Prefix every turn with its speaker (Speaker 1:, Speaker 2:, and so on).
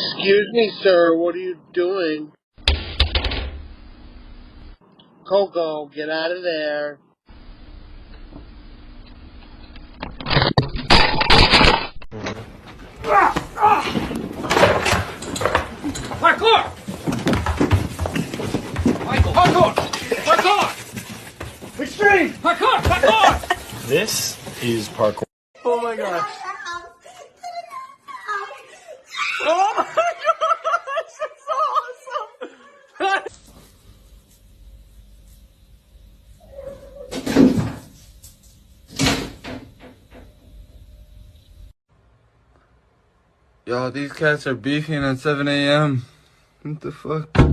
Speaker 1: Excuse me, sir. What are you doing? Coco, get out of there.
Speaker 2: Parkour! Michael, parkour! Parkour! Extreme! Parkour! Parkour!
Speaker 3: This is parkour.
Speaker 2: Oh my gosh. Oh my gosh, that's awesome!
Speaker 4: Yo, these cats are beefing at 7 a.m. What the fuck?